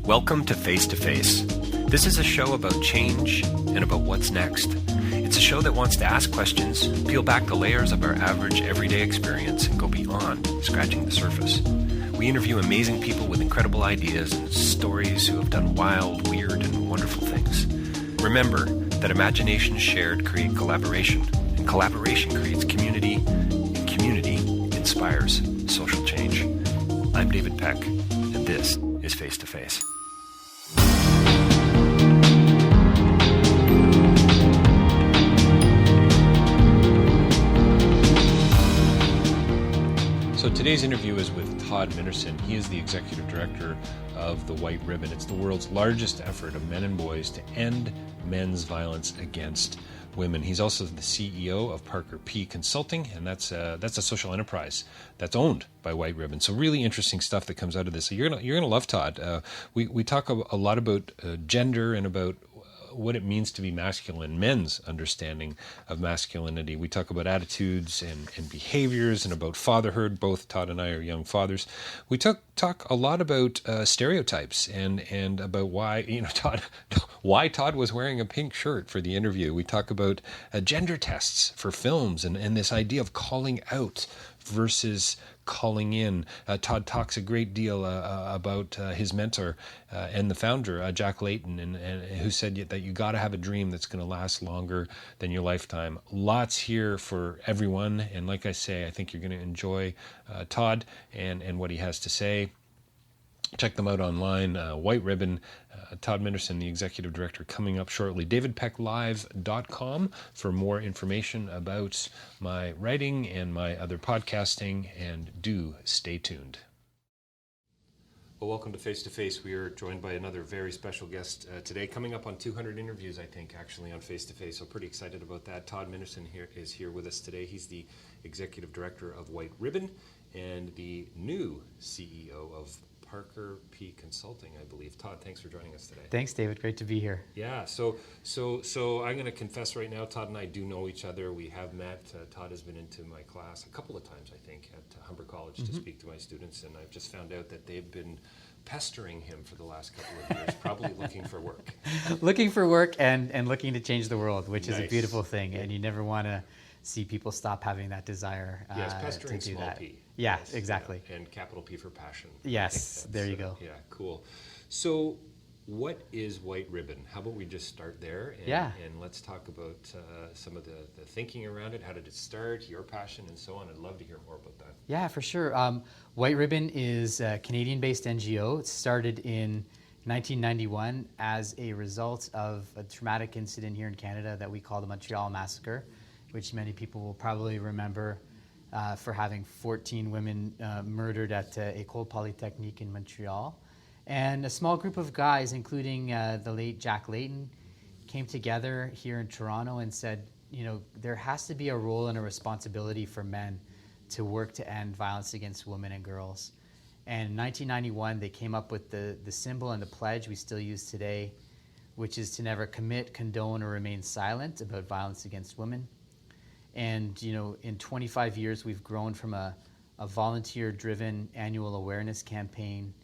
Welcome to Face to Face. This is a show about change and about what's next. It's a show that wants to ask questions, peel back the layers of our average everyday experience, and go beyond scratching the surface. We interview amazing people with incredible ideas and stories who have done wild, weird, and wonderful things. Remember that imagination shared creates collaboration, and collaboration creates community, and community inspires social change. I'm David Peck, and this is Face to Face. So today's interview is with Todd Minerson. He is the executive director of the White Ribbon. It's the world's largest effort of men and boys to end men's violence against women. He's also the CEO of Parker P Consulting, and that's a social enterprise that's owned by White Ribbon. So really interesting stuff that comes out of this. So you're gonna love Todd. We talk a lot about gender and about what it means to be masculine, men's understanding of masculinity. We talk about attitudes and behaviors and about fatherhood. Both Todd and I are young fathers. We talk a lot about stereotypes and about why Todd was wearing a pink shirt for the interview. We talk about gender tests for films and this idea of calling out versus calling in. Todd talks a great deal about his mentor and the founder, Jack Layton, and who said that you got to have a dream that's going to last longer than your lifetime. Lots here for everyone, and like I say, I think you're going to enjoy Todd and what he has to say. Check them out online. White Ribbon, Todd Minerson, the executive director, coming up shortly. DavidPeckLive.com for more information about my writing and my other podcasting, and do stay tuned. Well, welcome to Face to Face. We are joined by another very special guest today, coming up on 200 interviews, I think, actually, on Face to Face. So pretty excited about that. Todd Minerson is here with us today. He's the executive director of White Ribbon and the new CEO of Parker P Consulting, I believe. Todd, thanks for joining us today. Thanks, David. Great to be here. Yeah, so I'm going to confess right now, Todd and I do know each other. We have met. Todd has been into my class a couple of times, I think, at Humber College to speak to my students, and I've just found out that they've been pestering him for the last couple of years, probably looking for work. Looking for work and looking to change the world, which is a Nice. Beautiful thing, and you never want to see people stop having that desire Yes, pestering, to do small that. p. Yeah, Yes, exactly. yeah, and capital P for passion. Yes, there you go. Yeah, cool. So what is White Ribbon? How about we just start there and let's talk about some of the thinking around it. How did it start, your passion, and so on? I'd love to hear more about that. Yeah, for sure. White Ribbon is a Canadian-based NGO. It started in 1991 as a result of a traumatic incident here in Canada that we call the Montreal Massacre, which many people will probably remember for having 14 women murdered at Ecole Polytechnique in Montreal. And a small group of guys, including the late Jack Layton, came together here in Toronto and said, there has to be a role and a responsibility for men to work to end violence against women and girls. And in 1991, they came up with the symbol and the pledge we still use today, which is to never commit, condone, or remain silent about violence against women. And in 25 years, we've grown from a volunteer-driven annual awareness campaign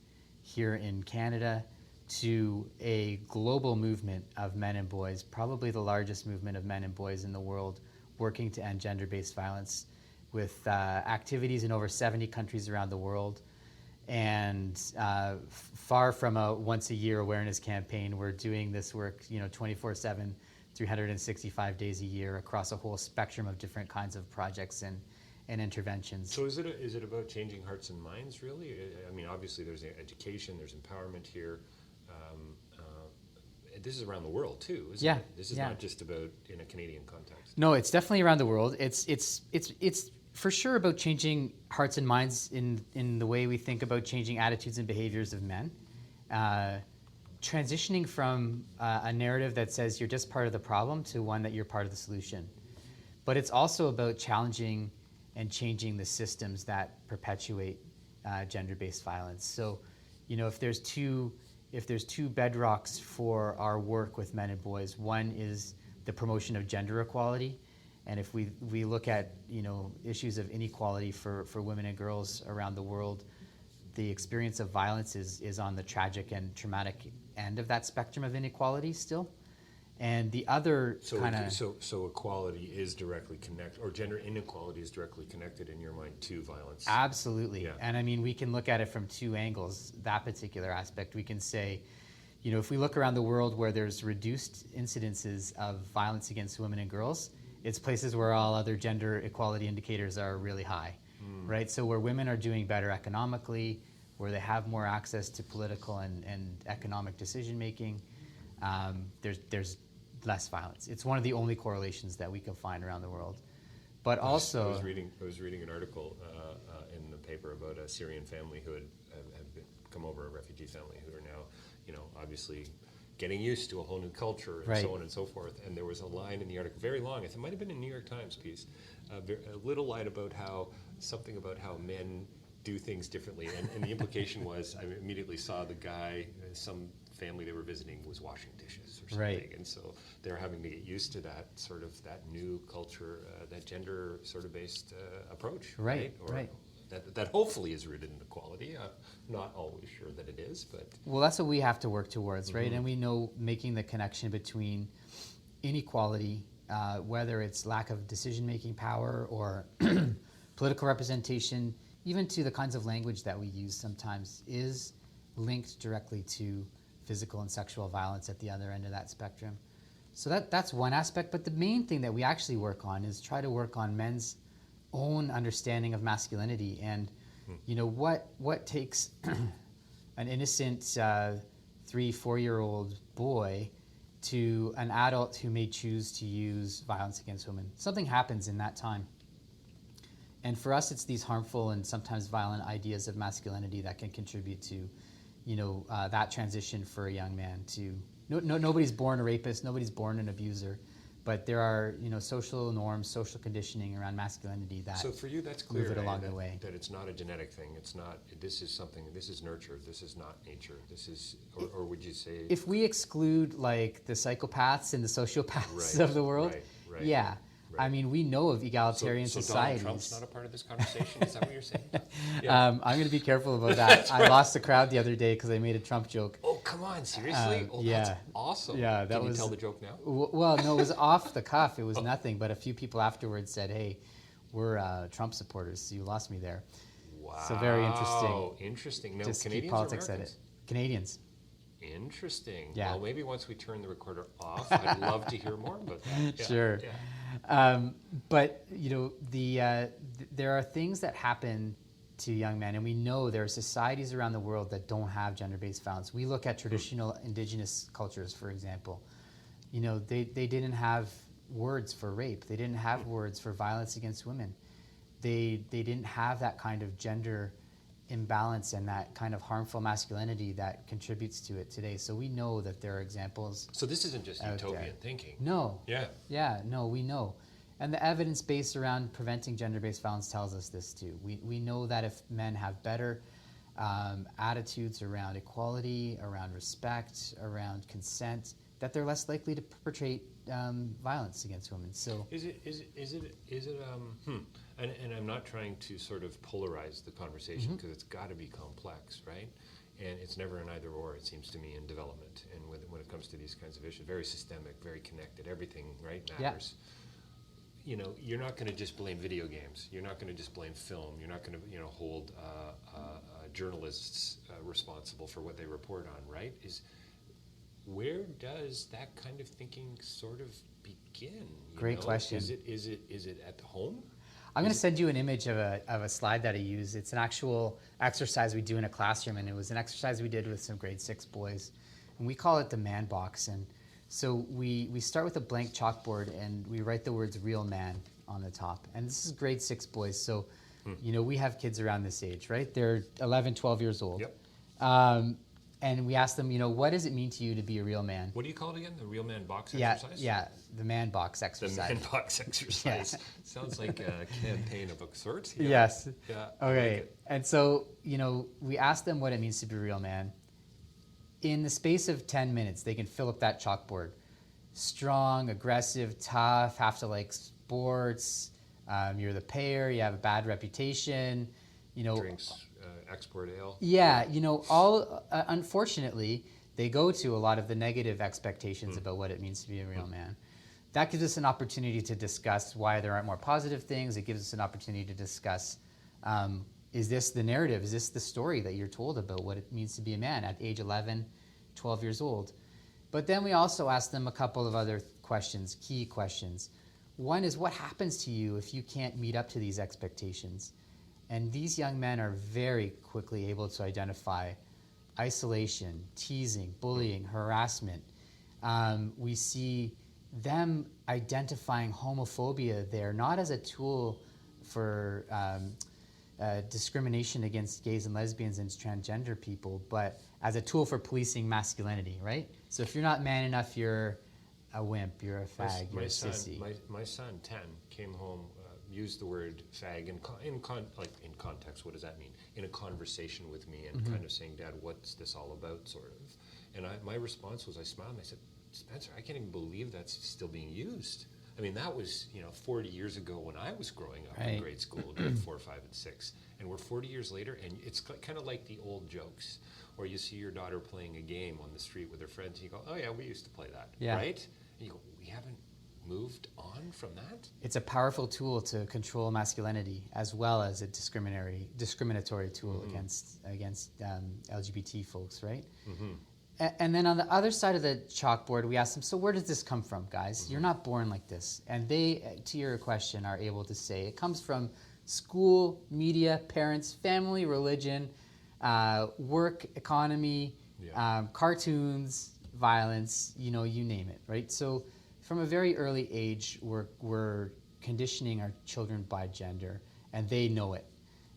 here in Canada to a global movement of men and boys, probably the largest movement of men and boys in the world, working to end gender-based violence with activities in over 70 countries around the world. And far from a once-a-year awareness campaign, we're doing this work 24/7, 365 days a year across a whole spectrum of different kinds of projects and interventions. So is it about changing hearts and minds, really? I mean, obviously there's education, there's empowerment here. This is around the world too, isn't it? This is not just about in a Canadian context. No, it's definitely around the world. It's for sure about changing hearts and minds in the way we think about changing attitudes and behaviors of men. Transitioning from a narrative that says you're just part of the problem to one that you're part of the solution. But it's also about challenging and changing the systems that perpetuate gender-based violence. So, if there's two bedrocks for our work with men and boys, one is the promotion of gender equality, and if we look at issues of inequality for women and girls around the world, the experience of violence is on the tragic and traumatic end of that spectrum of inequality still. And the other kind of... So equality is directly connected, or gender inequality is directly connected in your mind to violence. Absolutely. Yeah. And I mean, we can look at it from two angles, that particular aspect. We can say, you know, if we look around the world where there's reduced incidences of violence against women and girls, it's places where all other gender equality indicators are really high, right? So where women are doing better economically, where they have more access to political and economic decision making, there's less violence. It's one of the only correlations that we can find around the world. But also... I was reading an article in the paper about a Syrian family who had come over, a refugee family who are now, you know, obviously getting used to a whole new culture and so on and so forth. And there was a line in the article, very long, it might have been a New York Times piece, a little line about something about how men do things differently. And the implication was, I immediately saw the guy, some family they were visiting was washing dishes or something. Right. And so they're having to get used to that sort of, that new culture, that gender sort of based approach. Right. Or right. That hopefully is rooted in equality. Not always sure that it is, but... Well, that's what we have to work towards, right? And we know making the connection between inequality, whether it's lack of decision-making power or political representation, even to the kinds of language that we use sometimes, is linked directly to physical and sexual violence at the other end of that spectrum. So that's one aspect, but the main thing that we actually work on is try to work on men's own understanding of masculinity and you know what takes an innocent 3-4-year-old boy to an adult who may choose to use violence against women. Something happens in that time. And for us, it's these harmful and sometimes violent ideas of masculinity that can contribute to, you know, that transition for a young man to... nobody's born a rapist, nobody's born an abuser. But there are, you know, social norms, social conditioning around masculinity that so for you, that's clear, move it along that, the way. That it's not a genetic thing. It's not. This is something. This is nurture. This is not nature. This is, or would you say? If we exclude like the psychopaths and the sociopaths of the world, yeah. Right. I mean, we know of egalitarian societies. Donald Trump's not a part of this conversation? Is that what you're saying? Yeah. I'm going to be careful about that. I lost the crowd the other day because I made a Trump joke. Oh, come on, seriously? Yeah. That's awesome. Yeah, that Can was... you tell the joke now? Well, no, it was off the cuff. It was nothing, but a few people afterwards said, hey, we're Trump supporters, so you lost me there. Wow. So very interesting. Interesting. Now, just Canadians keep politics or at it. Canadians. Interesting. Yeah. Well, maybe once we turn the recorder off, I'd love to hear more about that. Yeah. Sure. Yeah. But, you know, there are things that happen to young men, and we know there are societies around the world that don't have gender-based violence. We look at traditional indigenous cultures, for example. You know, they didn't have words for rape. They didn't have words for violence against women. They didn't have that kind of gender imbalance and that kind of harmful masculinity that contributes to it today. So we know that there are examples. So this isn't just utopian thinking. No. Yeah. Yeah, no, we know. And the evidence base around preventing gender-based violence tells us this too. We know that if men have better attitudes around equality, around respect, around consent, that they're less likely to perpetrate violence against women. So and I'm not trying to sort of polarize the conversation because it's got to be complex, right? And it's never an either or, it seems to me, in development. And when it comes to these kinds of issues, very systemic, very connected, everything, right, matters. Yeah. You know, you're not going to just blame video games. You're not going to just blame film. You're not going to, you know, hold journalists responsible for what they report on, right? Where does that kind of thinking sort of begin? Great question. Is it at home? I'm going to send you an image of a slide that I use. It's an actual exercise we do in a classroom, and it was an exercise we did with some grade 6 boys. And we call it the man box. And so we start with a blank chalkboard, and we write the words real man on the top. And this is grade 6 boys. So, you know, we have kids around this age, right? They're 11, 12 years old. Yep. And we ask them, you know, what does it mean to you to be a real man? What do you call it again? The real man box exercise? Yeah, the man box exercise. The man box exercise. Yeah. Sounds like a campaign of a sort. Yeah. Yes. Yeah. Okay. Like and so, you know, we ask them what it means to be a real man. In the space of 10 minutes, they can fill up that chalkboard. Strong, aggressive, tough, have to like sports, you're the payer, you have a bad reputation, you know. Drinks export ale. Yeah, all unfortunately, they go to a lot of the negative expectations about what it means to be a real man. That gives us an opportunity to discuss why there aren't more positive things. It gives us an opportunity to discuss, is this the narrative? Is this the story that you're told about what it means to be a man at age 11, 12 years old? But then we also ask them a couple of other questions, key questions. One is, what happens to you if you can't meet up to these expectations? And these young men are very quickly able to identify isolation, teasing, bullying, harassment. We see them identifying homophobia there, not as a tool for discrimination against gays and lesbians and transgender people, but as a tool for policing masculinity, right? So if you're not man enough, you're a wimp, you're a fag, you're a sissy. My son, 10, came home, used the word fag in context. What does that mean? In a conversation with me and kind of saying, Dad, what's this all about, sort of. And my response was, I smiled and I said, Spencer, I can't even believe that's still being used. I mean, that was 40 years ago when I was growing up in grade school, grade 4, 5, and 6. And we're 40 years later, and it's kind of like the old jokes, or you see your daughter playing a game on the street with her friends, and you go, oh yeah, we used to play that, right? And you go, we haven't moved on from that? It's a powerful tool to control masculinity, as well as a discriminatory tool against LGBT folks, right? And then on the other side of the chalkboard, we ask them, so where does this come from, guys? You're not born like this. And they, to your question, are able to say it comes from school, media, parents, family, religion, work, economy, cartoons, violence, you name it, right? So from a very early age, we're conditioning our children by gender, and they know it.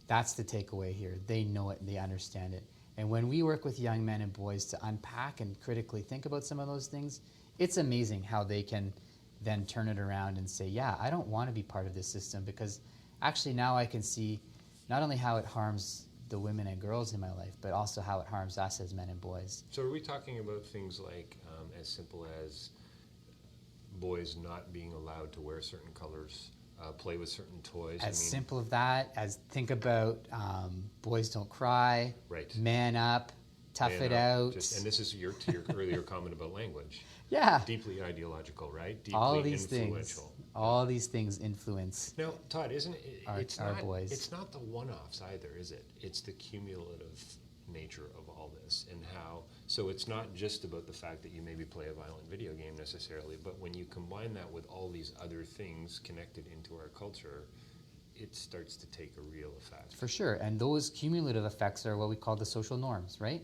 That's the takeaway here. They know it and they understand it. And when we work with young men and boys to unpack and critically think about some of those things, it's amazing how they can then turn it around and say, yeah, I don't want to be part of this system, because actually now I can see not only how it harms the women and girls in my life, but also how it harms us as men and boys. So are we talking about things like as simple as boys not being allowed to wear certain colors, play with certain toys? As simple as that, as think about boys don't cry, right. Man up, tough it out. And this is to your earlier comment about language. Yeah. Deeply ideological, right? Deeply all these influential. Things, all these things influence. Now, Todd, isn't it? Our boys. It's not the one-offs either, is it? It's the cumulative nature of all this, and how. So it's not just about the fact that you maybe play a violent video game necessarily, but when you combine that with all these other things connected into our culture, it starts to take a real effect. For sure, and those cumulative effects are what we call the social norms, right?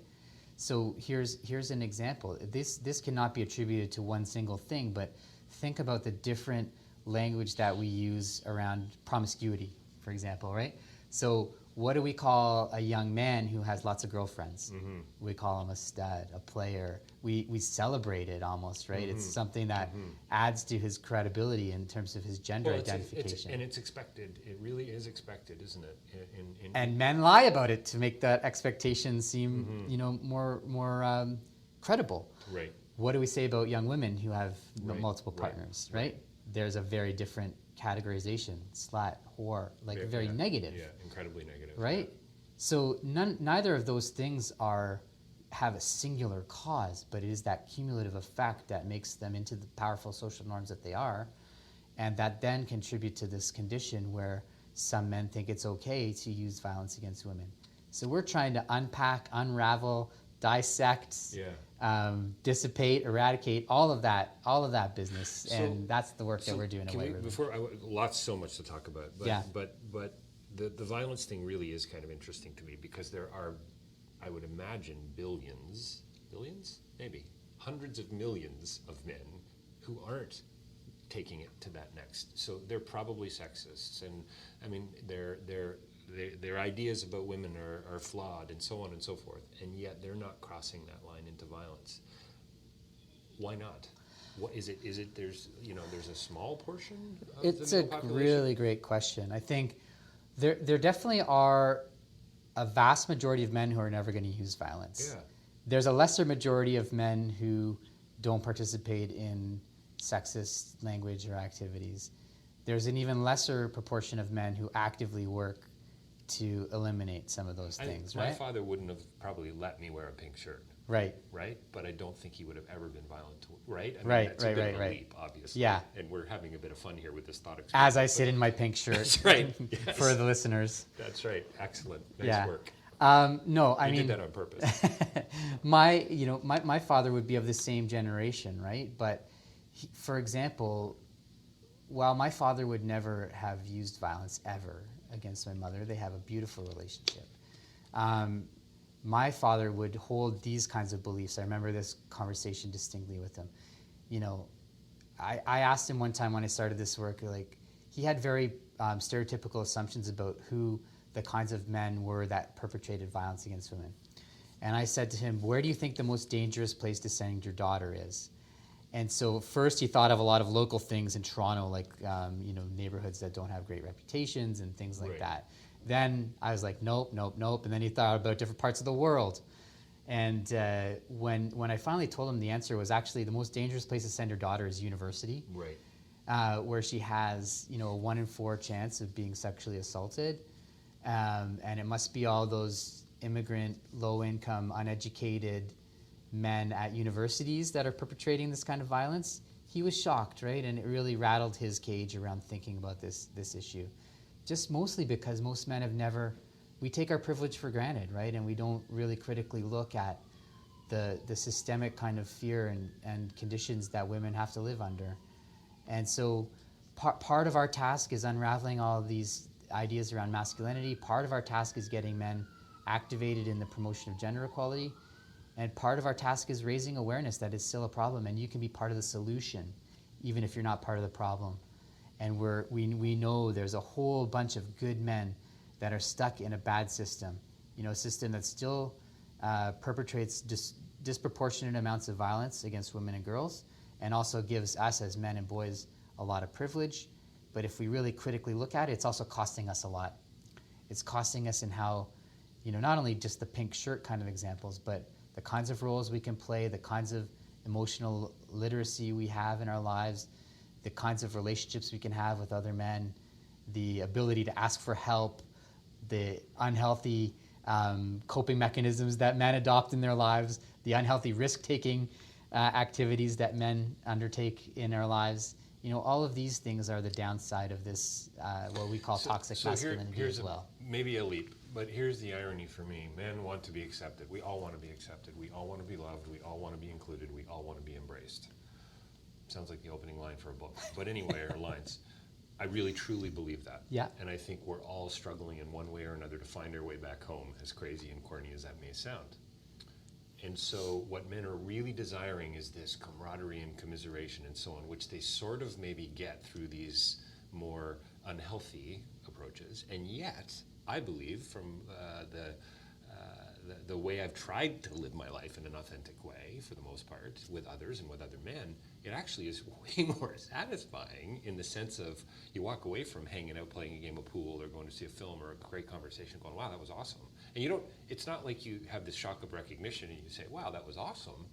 So here's an example. This cannot be attributed to one single thing, but think about the different language that we use around promiscuity, for example, right? So what do we call a young man who has lots of girlfriends? We call him a stud, a player. We celebrate it almost, right? It's something that adds to his credibility in terms of his gender identification. And it's expected. It really is expected, isn't it? And men lie about it to make that expectation seem, more credible. Right. What do we say about young women who have multiple partners, right? There's a very different categorization, slut, whore, like very negative. Yeah, incredibly negative. Right? So neither of those things have a singular cause, but it is that cumulative effect that makes them into the powerful social norms that they are, and that then contribute to this condition where some men think it's okay to use violence against women. So we're trying to unpack, unravel, dissect, dissipate, eradicate all of that business, and that's the work that we're doing at White Ribbon. So much to talk about, but the violence thing really is kind of interesting to me, because there are, I would imagine, billions, maybe hundreds of millions of men who aren't taking it to that next. So they're probably sexists, and I mean their ideas about women are flawed, and so on and so forth, and yet they're not crossing that line into violence. Why not? What is it? Is it there's a small portion of it's the a population? Really great question. I think there definitely are a vast majority of men who are never going to use violence. Yeah. There's a lesser majority of men who don't participate in sexist language or activities. There's an even lesser proportion of men who actively work to eliminate some of those things, right? My father wouldn't have probably let me wear a pink shirt. Right. Right? But I don't think he would have ever been violent, right? I mean, Right, that's right, a bit right, of a right. leap, obviously. Yeah. And we're having a bit of fun here with this thought experiment. As I sit in my pink shirt. That's right. Yes. For the listeners. That's right. Excellent. Nice Yeah. work. No, I You mean, did that on purpose. my father would be of the same generation, right? But for example, while my father would never have used violence ever against my mother, they have a beautiful relationship. My father would hold these kinds of beliefs. I remember this conversation distinctly with him. You know, I asked him one time when I started this work, like, he had very stereotypical assumptions about who the kinds of men were that perpetrated violence against women. And I said to him, where do you think the most dangerous place to send your daughter is? And so first he thought of a lot of local things in Toronto, like neighborhoods that don't have great reputations and things like Right. that. Then I was like, nope. And then he thought about different parts of the world. And when I finally told him the answer was actually the most dangerous place to send your daughter is university, Right. where she has a 1 in 4 chance of being sexually assaulted. And it must be all those immigrant, low-income, uneducated men at universities that are perpetrating this kind of violence. He was shocked, right? And it really rattled his cage around thinking about this issue. Just mostly because most men have never, we take our privilege for granted, right? And we don't really critically look at the systemic kind of fear and conditions that women have to live under. And so part of our task is unraveling all of these ideas around masculinity. Part of our task is getting men activated in the promotion of gender equality. And part of our task is raising awareness that it's still a problem, and you can be part of the solution, even if you're not part of the problem. And we know there's a whole bunch of good men that are stuck in a bad system, a system that still perpetrates disproportionate amounts of violence against women and girls, and also gives us as men and boys a lot of privilege. But if we really critically look at it, it's also costing us a lot. It's costing us in how, not only just the pink shirt kind of examples, but the kinds of roles we can play, the kinds of emotional literacy we have in our lives, the kinds of relationships we can have with other men, the ability to ask for help, the unhealthy coping mechanisms that men adopt in their lives, the unhealthy risk-taking activities that men undertake in our lives. All of these things are the downside of this, what we call toxic masculinity here's as well. Maybe a leap, but here's the irony for me. Men want to be accepted. We all want to be accepted. We all want to be loved. We all want to be included. We all want to be embraced. Sounds like the opening line for a book. But anyway, our lines. I really, truly believe that. Yeah. And I think we're all struggling in one way or another to find our way back home, as crazy and corny as that may sound. And so what men are really desiring is this camaraderie and commiseration and so on, which they sort of maybe get through these more unhealthy approaches. And yet, I believe from the way I've tried to live my life in an authentic way, for the most part, with others and with other men, it actually is way more satisfying in the sense of you walk away from hanging out, playing a game of pool, or going to see a film or a great conversation, going, wow, that was awesome. And it's not like you have this shock of recognition and you say, wow, that was awesome.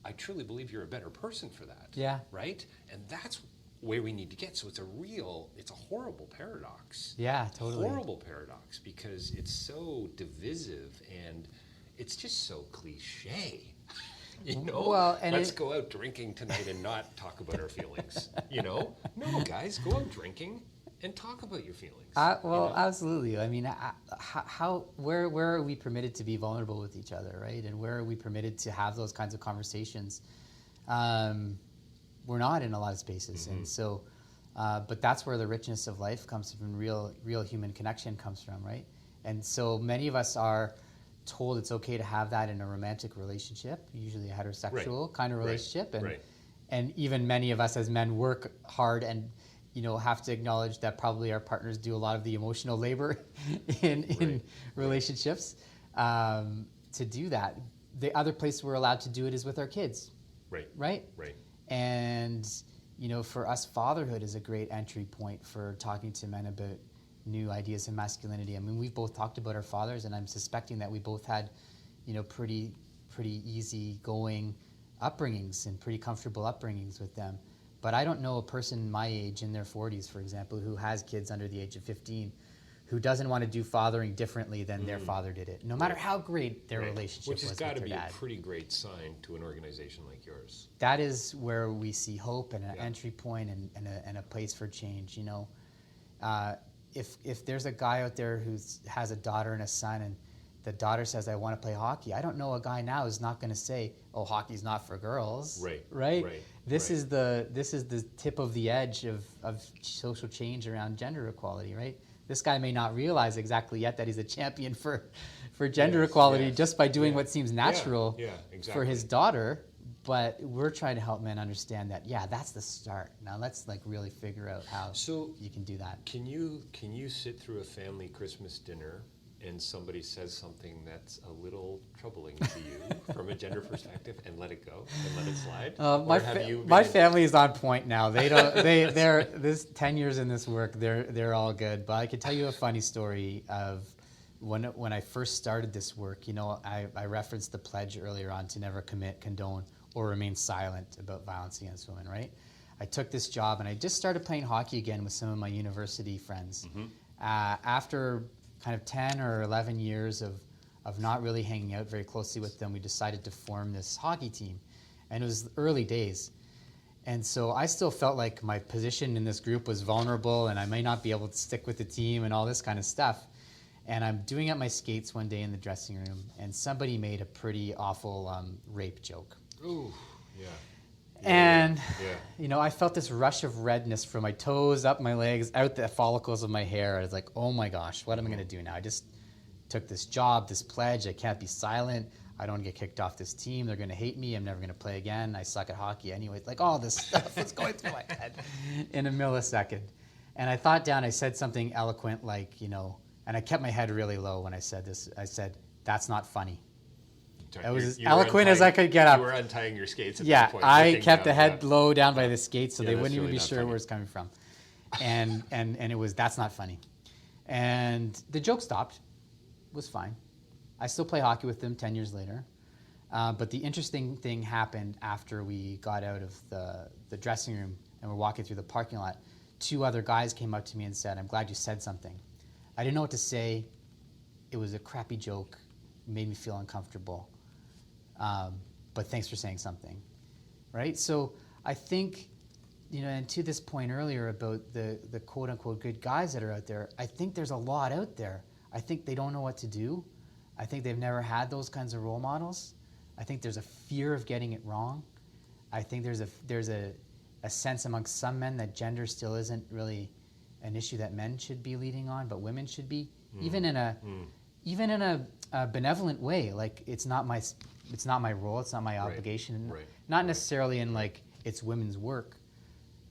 I truly believe you're a better person for that. Yeah. Right? And that's where we need to get. So it's a horrible paradox. Yeah, totally. Horrible paradox, because it's so divisive and it's just so cliche. Well, and let's go out drinking tonight and not talk about our feelings. No, guys, go out drinking and talk about your feelings. Absolutely. I mean, where are we permitted to be vulnerable with each other, right? And where are we permitted to have those kinds of conversations? We're not in a lot of spaces, and so, but that's where the richness of life comes from. Real human connection comes from, right? And so many of us are told it's okay to have that in a romantic relationship, usually a heterosexual kind of relationship, and even many of us as men work hard and have to acknowledge that probably our partners do a lot of the emotional labor in relationships to do that. The other place we're allowed to do it is with our kids. Right. And for us, fatherhood is a great entry point for talking to men about new ideas of masculinity. I mean, we've both talked about our fathers, and I'm suspecting that we both had, pretty easy going upbringings and pretty comfortable upbringings with them. But I don't know a person my age, in their 40s, for example, who has kids under the age of 15, who doesn't want to do fathering differently than their father did it, no matter how great their relationship Which was has got to with be their a dad. pretty great sign to an organization like yours. That is where we see hope and an entry point and a place for change. You know, if there's a guy out there who has a daughter and a son, and the daughter says, "I want to play hockey," I don't know a guy now who's not going to say, "Oh, hockey's not for girls." Right. This is the tip of the edge of social change around gender equality. Right. This guy may not realize exactly yet that he's a champion for gender equality just by doing what seems natural for his daughter. But we're trying to help men understand that, that's the start. Now let's really figure out how you can do that. Can you sit through a family Christmas dinner and somebody says something that's a little troubling to you from a gender perspective and let it go and let it slide? My family is on point now. They're this 10 years in this work. They're all good. But I can tell you a funny story of when I first started this work. You know, I referenced the pledge earlier on to never commit, condone, or remain silent about violence against women. Right? I took this job and I just started playing hockey again with some of my university friends. After kind of 10 or 11 years of not really hanging out very closely with them, we decided to form this hockey team. And it was early days. And so I still felt like my position in this group was vulnerable and I may not be able to stick with the team and all this kind of stuff. And I'm doing up my skates one day in the dressing room, and somebody made a pretty awful rape joke. Ooh, yeah. And, you know, I felt this rush of redness from my toes, up my legs, out the follicles of my hair. I was like, oh my gosh, what am I going to do now? I just took this job, this pledge. I can't be silent. I don't get kicked off this team. They're going to hate me. I'm never going to play again. I suck at hockey anyway. Like all this stuff was going through my head in a millisecond. And I thought down, I said something eloquent like, you know, and I kept my head really low when I said this. I said, "That's not funny." It was as eloquent as I could get up. You were untying your skates at that point. I kept the head low down by the skates so they wouldn't even really be sure where it's coming from. And it was, "That's not funny." And the joke stopped. It was fine. I still play hockey with them 10 years later. But the interesting thing happened after we got out of the dressing room and we're walking through the parking lot. 2 other guys came up to me and said, "I'm glad you said something." I didn't know what to say. It was a crappy joke. It made me feel uncomfortable. But thanks for saying something, right? So I think, you know, and to this point earlier about the quote-unquote good guys that are out there, I think there's a lot out there. I think they don't know what to do. I think they've never had those kinds of role models. I think there's a fear of getting it wrong. I think there's a sense amongst some men that gender still isn't really an issue that men should be leading on, but women should be, even in a benevolent way. Like it's not my role, it's not my obligation. Not necessarily in like it's women's work.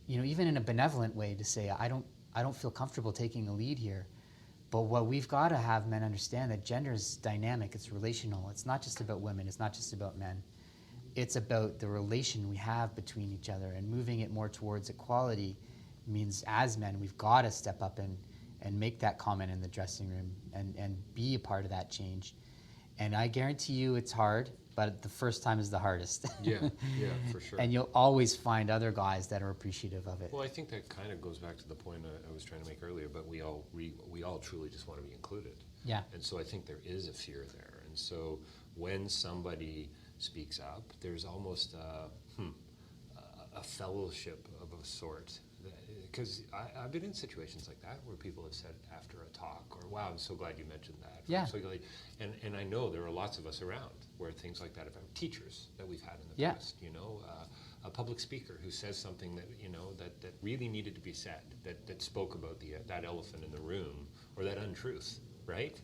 You know, even in a benevolent way to say I don't feel comfortable taking the lead here. But what we've got to have men understand that gender is dynamic, it's relational. It's not just about women, it's not just about men. It's about the relation we have between each other, and moving it more towards equality means as men we've got to step up and make that comment in the dressing room and be a part of that change. And I guarantee you it's hard, but the first time is the hardest. Yeah, for sure. And you'll always find other guys that are appreciative of it. Well, I think that kind of goes back to the point I was trying to make earlier, but we all truly just want to be included. Yeah. And so I think there is a fear there. And so when somebody speaks up, there's almost a fellowship of a sort. Because I've been in situations like that where people have said after a talk, or "Wow, I'm so glad you mentioned that." Yeah. So and I know there are lots of us around where things like that have happened. Teachers that we've had in the past, you know, a public speaker who says something that, you know, that really needed to be said, that spoke about that elephant in the room or that untruth, right?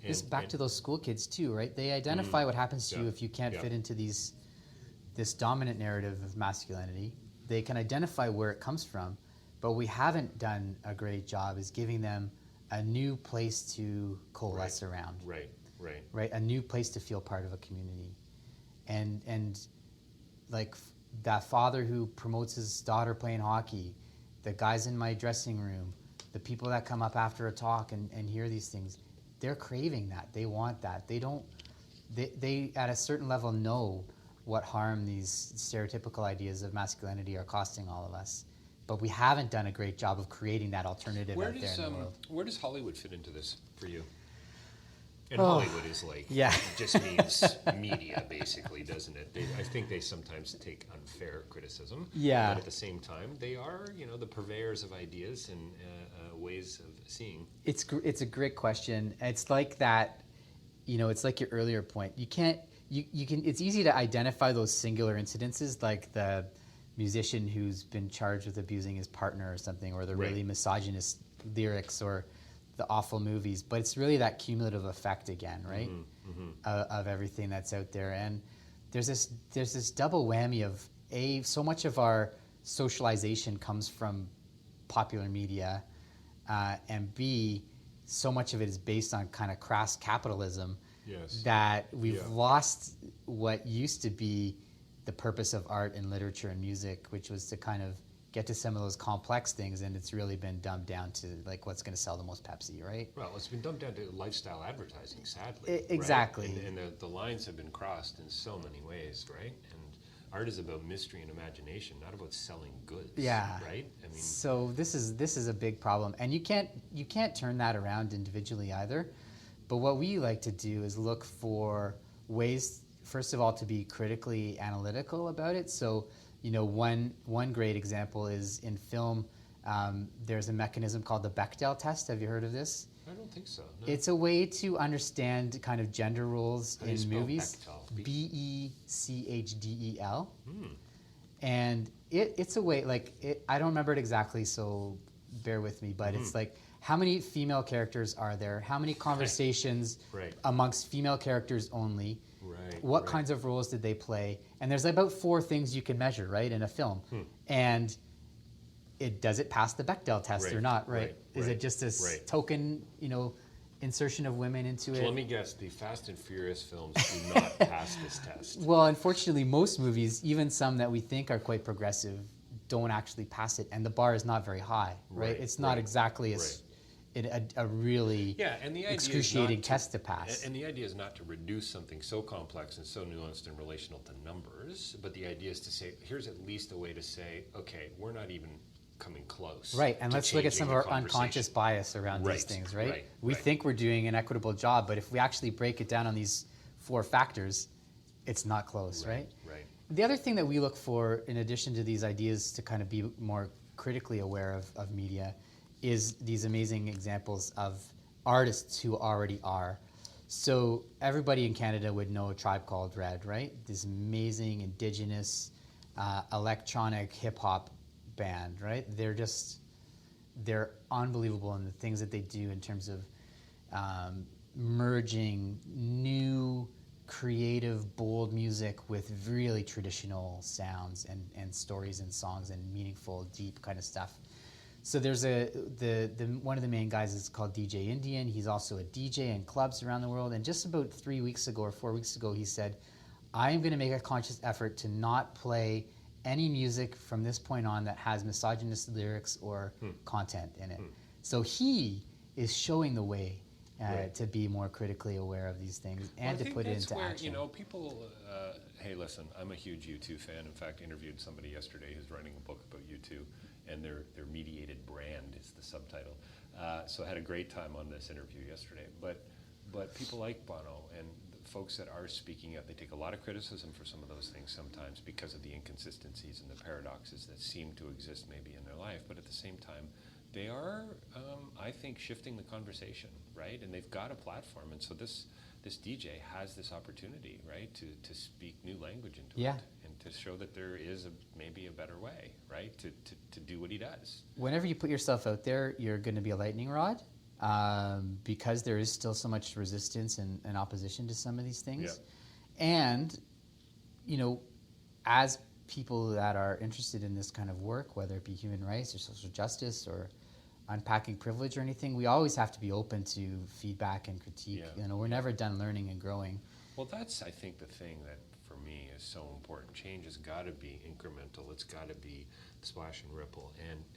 Just back to those school kids too, right? They identify what happens to you if you can't fit into this dominant narrative of masculinity. They can identify where it comes from, but we haven't done a great job is giving them a new place to coalesce around. Right. A new place to feel part of a community. And like that father who promotes his daughter playing hockey, the guys in my dressing room, the people that come up after a talk and hear these things, they're craving that. They want that. They at a certain level know what harm these stereotypical ideas of masculinity are costing all of us. but we haven't done a great job of creating that alternative Where out there in the world. where does Hollywood fit into this for you? And Oh, Hollywood is like, yeah. just means media, basically, doesn't it? I think they sometimes take unfair criticism. Yeah. But at the same time, they are, the purveyors of ideas and ways of seeing. It's a great question. It's like that, it's like your earlier point. You can, it's easy to identify those singular incidences, like the musician who's been charged with abusing his partner or something, or the really misogynist lyrics, or the awful movies, but it's really that cumulative effect again, right? Of everything that's out there. And there's this double whammy of so much of our socialization comes from popular media, and B, so much of it is based on kind of crass capitalism. Yes. That we've lost what used to be the purpose of art and literature and music, which was to kind of get to some of those complex things, and it's really been dumbed down to like what's going to sell the most Pepsi, right? Well, it's been dumbed down to lifestyle advertising, sadly. Exactly. Right? And the lines have been crossed in so many ways, right? And art is about mystery and imagination, not about selling goods. Yeah. Right? I mean, so this is a big problem, and you can't turn that around individually either. But what we like to do is look for ways, first of all, to be critically analytical about it. So, one great example is in film. There's a mechanism called the Bechdel test. Have you heard of this? I don't think so. No. It's a way to understand kind of gender roles How do you in spell movies. Bechdel? Bechdel. And it's a way, I don't remember it exactly, so bear with me, but it's like, how many female characters are there? How many conversations amongst female characters only? Right. What kinds of roles did they play? And there's about 4 things you can measure, right, in a film. And does it pass the Bechdel test or not, right? Is it just this token, insertion of women into it? Let me guess, the Fast and Furious films do not pass this test. Well, unfortunately, most movies, even some that we think are quite progressive, don't actually pass it, and the bar is not very high, right? It's not exactly a really and the idea excruciating is test to pass. And the idea is not to reduce something so complex and so nuanced and relational to numbers, but the idea is to say, here's at least a way to say, okay, we're not even coming close. Right, and let's look at some of our conversation. unconscious bias around these things, right? We think we're doing an equitable job, but if we actually break it down on these 4 factors, it's not close, right? Right. The other thing that we look for, in addition to these ideas to kind of be more critically aware of media, is these amazing examples of artists who already are. So everybody in Canada would know a Tribe Called Red, right? This amazing indigenous electronic hip-hop band, right? They're unbelievable in the things that they do in terms of merging new, creative, bold music with really traditional sounds and stories and songs and meaningful, deep kind of stuff. So there's one of the main guys is called DJ Indian. He's also a DJ in clubs around the world. And just about 3 weeks ago or 4 weeks ago, he said, I am going to make a conscious effort to not play any music from this point on that has misogynist lyrics or content in it. So he is showing the way to be more critically aware of these things and to put it into action. People, hey, listen, I'm a huge U2 fan. In fact, interviewed somebody yesterday who's writing a book about U2, and their mediated brand is the subtitle. So I had a great time on this interview yesterday. But people like Bono and the folks that are speaking up, they take a lot of criticism for some of those things sometimes because of the inconsistencies and the paradoxes that seem to exist maybe in their life. But at the same time, they are, I think, shifting the conversation, right? And they've got a platform. And so this DJ has this opportunity, right, to speak new language into it and to show that there is maybe a better way, right, to do what he does. Whenever you put yourself out there, you're going to be a lightning rod because there is still so much resistance and opposition to some of these things. Yeah. And, as people that are interested in this kind of work, whether it be human rights or social justice or unpacking privilege or anything, we always have to be open to feedback and critique. Yeah. We're never done learning and growing. Well, that's, I think, the thing that for me is so important. Change has got to be incremental. It's got to be splash and ripple,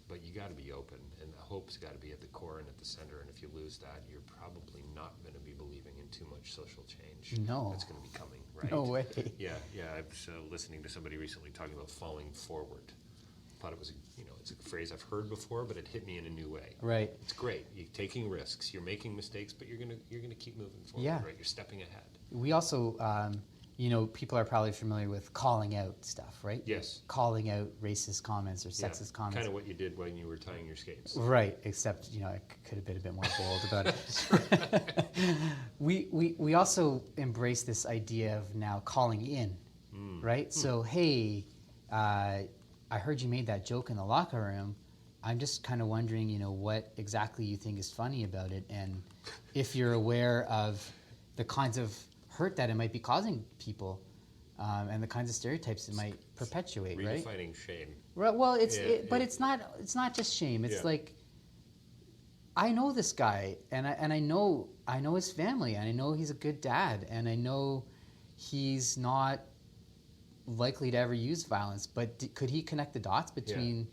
but you got to be open, and the hope's got to be at the core and at the center. And if you lose that, you're probably not going to be believing in too much social change. No, that's going to be coming, right? No way. Yeah. I was listening to somebody recently talking about falling forward. thought it was, it's a phrase I've heard before, but it hit me in a new way. Right. It's great. You're taking risks. You're making mistakes, but you're gonna keep moving forward. Yeah. Right. You're stepping ahead. We also, people are probably familiar with calling out stuff, right? Yes. Calling out racist comments or sexist comments. Kind of what you did when you were tying your skates. Right, except I could have been a bit more bold about it. We also embrace this idea of now calling in, right? So hey, I heard you made that joke in the locker room. I'm just kind of wondering, what exactly you think is funny about it, and if you're aware of the kinds of hurt that it might be causing people, and the kinds of stereotypes it might perpetuate, right? Redefining shame. Right. Well, but it's not just shame. It's like, I know this guy, and I know his family, and I know he's a good dad, and I know he's not likely to ever use violence. But could he connect the dots between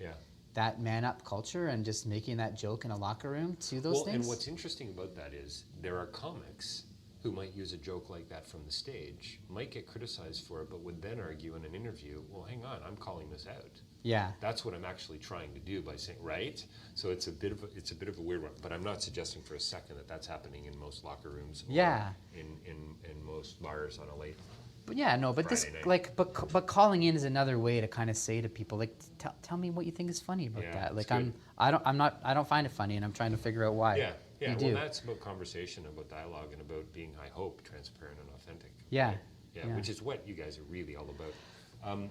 that man up culture and just making that joke in a locker room to those things? And what's interesting about that is there are comics who might use a joke like that from the stage, might get criticized for it, but would then argue in an interview, well, hang on, I'm calling this out. Yeah. That's what I'm actually trying to do by saying, right? So it's a bit of a weird one, but I'm not suggesting for a second that that's happening in most locker rooms or in most bars on a late But yeah, no, but Friday this night. but calling in is another way to kind of say to people, like, tell me what you think is funny about that. Like, good. I don't find it funny, and I'm trying to figure out why. Yeah. You Well, do. that's about conversation, about dialogue, and about being, I hope, transparent and authentic. Yeah. Right? Yeah, which is what you guys are really all about.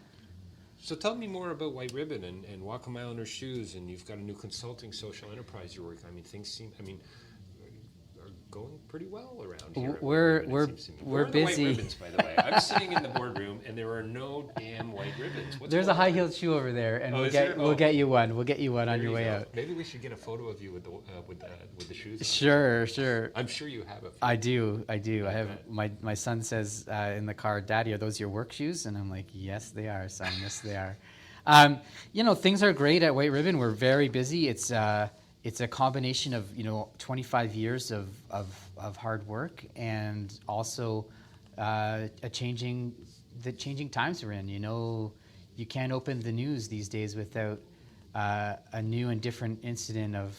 So tell me more about White Ribbon and Walk a Mile in Her Shoes, and you've got a new consulting social enterprise you're working. things are going pretty well around here. We're the busy. White ribbons, by the way. I'm sitting in the boardroom, and there are no damn white ribbons. There's a high-heeled shoe over there, and Oh, we'll get you one. We'll get you one on your way out. Maybe we should get a photo of you with the shoes on. Sure. I'm sure you have a few. I do. I have my son says in the car, "Daddy, are those your work shoes?" And I'm like, "Yes, they are, son. Yes, they are." Things are great at White Ribbon. We're very busy. It's a combination of 25 years of hard work, and also the changing times we're in. You can't open the news these days without a new and different incident of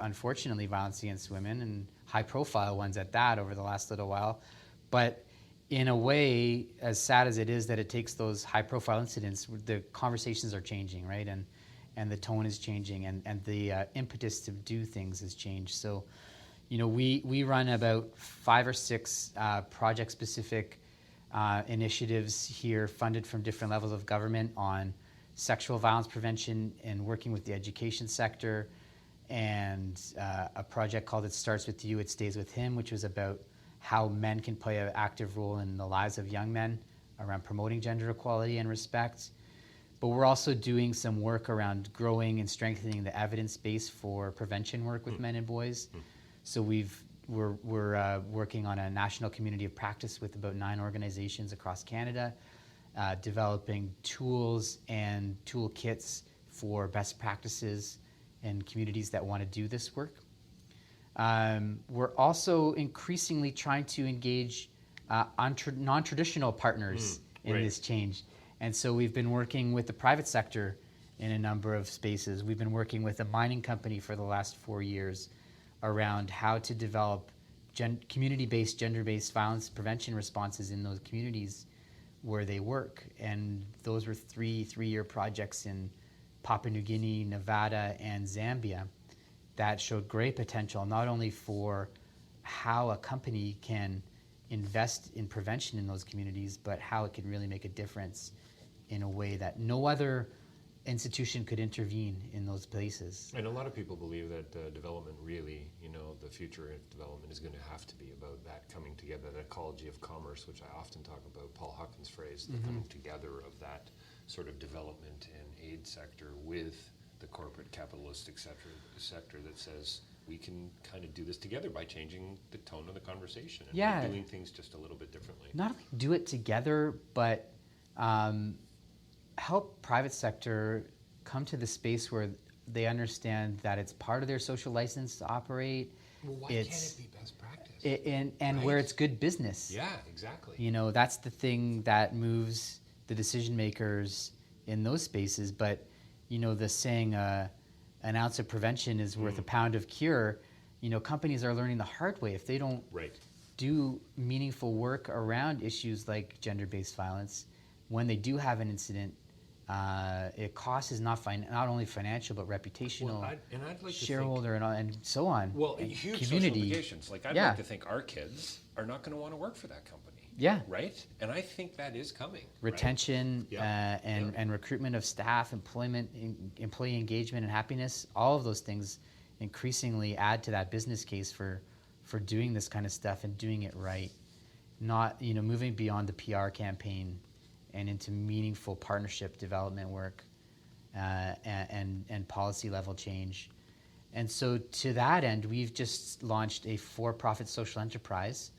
unfortunately violence against women, and high-profile ones at that over the last little while. But in a way, as sad as it is that it takes those high-profile incidents, the conversations are changing, right? And the tone is changing, and the impetus to do things has changed. So, we run about 5 or 6 project-specific initiatives here, funded from different levels of government, on sexual violence prevention and working with the education sector, and a project called It Starts With You, It Stays With Him, which was about how men can play an active role in the lives of young men around promoting gender equality and respect. But we're also doing some work around growing and strengthening the evidence base for prevention work with men and boys. So we're working on a national community of practice with about 9 organizations across Canada, developing tools and toolkits for best practices in communities that want to do this work. We're also increasingly trying to engage non-traditional partners in this change. And so we've been working with the private sector in a number of spaces. We've been working with a mining company for the last 4 years around how to develop community-based, gender-based violence prevention responses in those communities where they work. And those were three-year projects in Papua New Guinea, Nevada, and Zambia that showed great potential, not only for how a company can invest in prevention in those communities, but how it can really make a difference in a way that no other institution could intervene in those places. And a lot of people believe that development really, the future of development is going to have to be about that coming together, that ecology of commerce, which I often talk about, Paul Huckin's phrase, the coming together of that sort of development and aid sector with the corporate capitalistic sector that says we can kind of do this together by changing the tone of the conversation and by doing things just a little bit differently. Not only do it together, but help private sector come to the space where they understand that it's part of their social license to operate. Well, why can't it be best practice? And where it's good business. Yeah, exactly. That's the thing that moves the decision makers in those spaces. But the saying, an ounce of prevention is worth a pound of cure. Companies are learning the hard way. If they don't do meaningful work around issues like gender-based violence, when they do have an incident, it cost is not only financial but reputational, I'd like shareholder, and so on. Well, and huge community. social implications. Like I'd like to think our kids are not going to want to work for that company. Yeah. Right? And I think that is coming. Retention and recruitment of staff, employment, employee engagement and happiness, all of those things increasingly add to that business case for doing this kind of stuff and doing it right. Not, moving beyond the PR campaign and into meaningful partnership development work and policy level change. And so to that end, we've just launched a for-profit social enterprise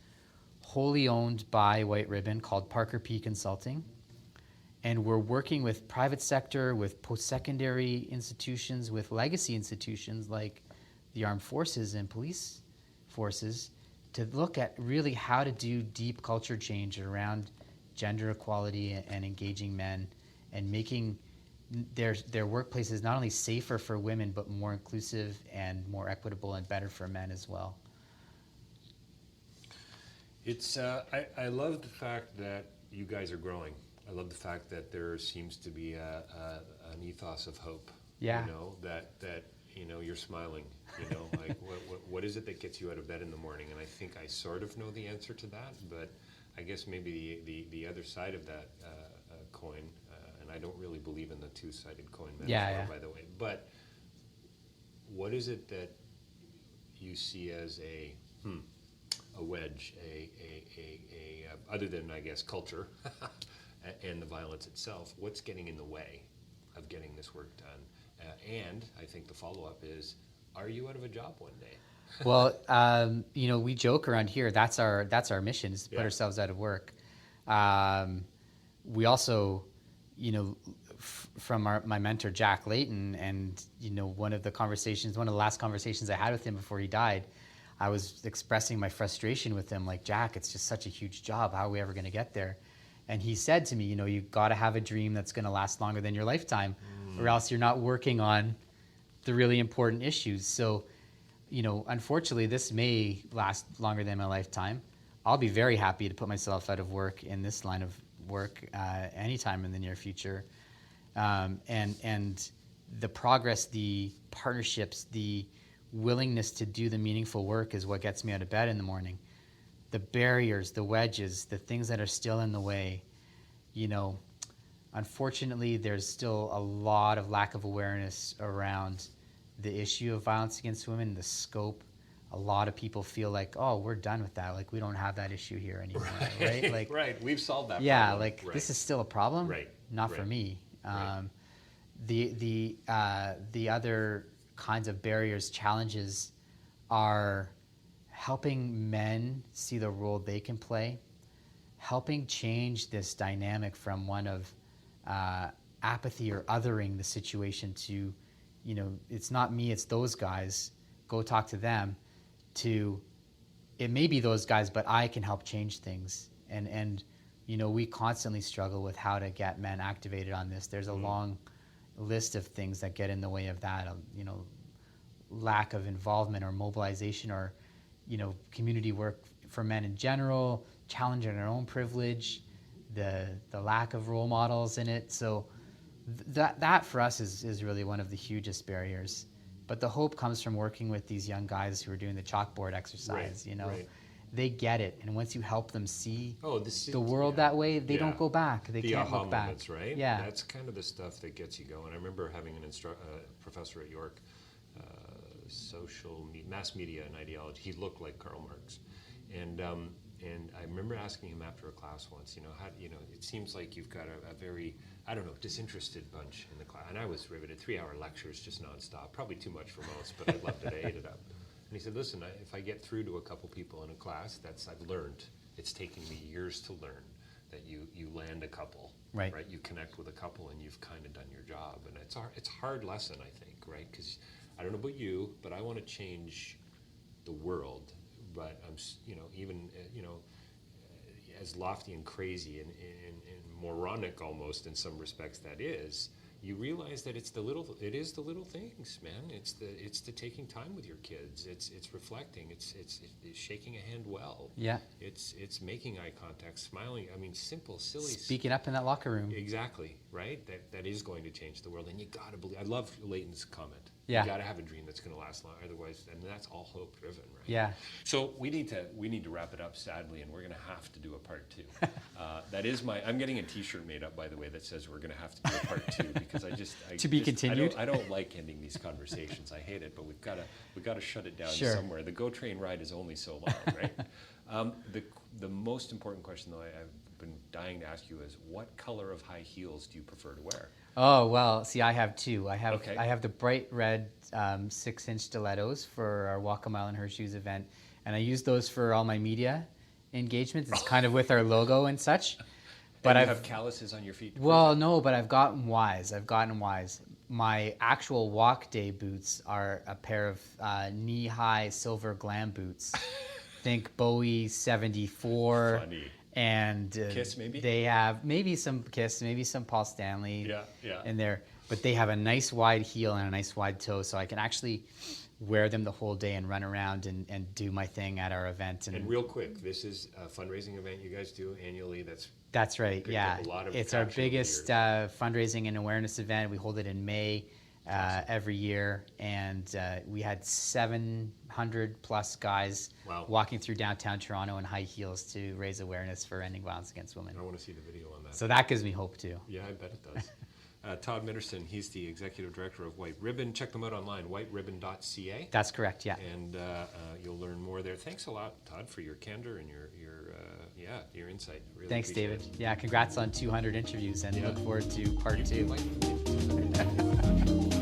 wholly owned by White Ribbon called Parker P Consulting. And we're working with private sector, with post-secondary institutions, with legacy institutions like the armed forces and police forces to look at really how to do deep culture change around gender equality and engaging men and making their workplaces not only safer for women but more inclusive and more equitable and better for men as well. It's I love the fact that you guys are growing. I love the fact that there seems to be an ethos of hope. Yeah. That you're smiling. Like what is it that gets you out of bed in the morning? And I think I sort of know the answer to that, but I guess maybe the other side of that coin, and I don't really believe in the two-sided coin metaphor, by the way. But what is it that you see as a wedge, other than, I guess, culture and the violence itself? What's getting in the way of getting this work done? And I think the follow-up is, are you out of a job one day? Well, we joke around here. That's our mission, is to put ourselves out of work. We also, from my mentor Jack Layton, and one of the last conversations I had with him before he died, I was expressing my frustration with him, like, Jack, it's just such a huge job. How are we ever going to get there? And he said to me, you've got to have a dream that's going to last longer than your lifetime, or else you're not working on the really important issues. So, unfortunately, this may last longer than my lifetime. I'll be very happy to put myself out of work in this line of work anytime in the near future. And the progress, the partnerships, the willingness to do the meaningful work is what gets me out of bed in the morning. The barriers, the wedges, the things that are still in the way, unfortunately, there's still a lot of lack of awareness around the issue of violence against women, the scope. A lot of people feel like, oh, we're done with that. Like, we don't have that issue here anymore, right? Like, right, we've solved that problem. Right. This is still a problem, not for me. The other kinds of barriers, challenges, are helping men see the role they can play, helping change this dynamic from one of apathy or othering the situation to, it's not me, it's those guys, go talk to them, to it may be those guys, but I can help change things. And we constantly struggle with how to get men activated on this. There's a long list of things that get in the way of that, lack of involvement or mobilization, or community work for men in general, challenging our own privilege, the lack of role models in it. So that for us is really one of the hugest barriers. But the hope comes from working with these young guys who are doing the chalkboard exercise. They get it, and once you help them see the world that way, they don't go back. They can't look back. Moments, right? Yeah, that's kind of the stuff that gets you going. I remember having an professor at York, mass media and ideology. He looked like Karl Marx, and I remember asking him after a class once, it seems like you've got a very, disinterested bunch in the class. And I was riveted. 3-hour lectures just nonstop. Probably too much for most, but I loved it. I ate it up. And he said, listen, if I get through to a couple people in a class, I've learned. It's taken me years to learn that you land a couple, right? You connect with a couple, and you've kind of done your job. And it's a hard lesson, I think, right? Because I don't know about you, but I want to change the world. But I'm, as lofty and crazy and moronic almost in some respects that is, you realize that it is the little things, man. It's the taking time with your kids. It's reflecting. It's shaking a hand well. Yeah. It's making eye contact, smiling. I mean, simple, silly. Speaking up in that locker room. Exactly, right? That is going to change the world. And you gotta believe. I love Layton's comment. Yeah. You gotta have a dream that's gonna last long. Otherwise, and that's all hope driven, right? Yeah. So we need to wrap it up, sadly, and we're gonna have to do a part 2. That is I'm getting a T-shirt made up, by the way, that says we're gonna have to do a part 2 because To be continued? I don't like ending these conversations. I hate it, but we've gotta shut it down Sure. somewhere. The GO train ride is only so long, right? The most important question, though, I've been dying to ask you is, what color of high heels do you prefer to wear? Oh, well, see, I have 2. I have Okay. I have the bright red 6-inch stilettos for our Walk a Mile in Her Shoes event, and I use those for all my media engagements. It's kind of with our logo and such. But I I have calluses on your feet. Well, no, but I've gotten wise. My actual walk day boots are a pair of knee-high silver glam boots. Think Bowie 74. Funny. And Kiss, maybe? They have maybe some Kiss, maybe some Paul Stanley Yeah. in there. But they have a nice wide heel and a nice wide toe, so I can actually wear them the whole day and run around and do my thing at our event. And real quick, this is a fundraising event you guys do annually. That's right, picked yeah. up a lot of It's our traction over the biggest years. fundraising and awareness event. We hold it in May every year, and we had 700 plus guys Wow. walking through downtown Toronto in high heels to raise awareness for ending violence against women. I want to see the video on that. So that gives me hope too. Yeah, I bet it does. Todd Minerson, he's the executive director of White Ribbon. Check them out online, whiteribbon.ca. That's correct, yeah. And you'll learn more there. Thanks a lot, Todd, for your candor and your insight. Really Thanks, appreciate David. it. Yeah, congrats on 200 interviews, and Yeah. look forward to part 2. You like it?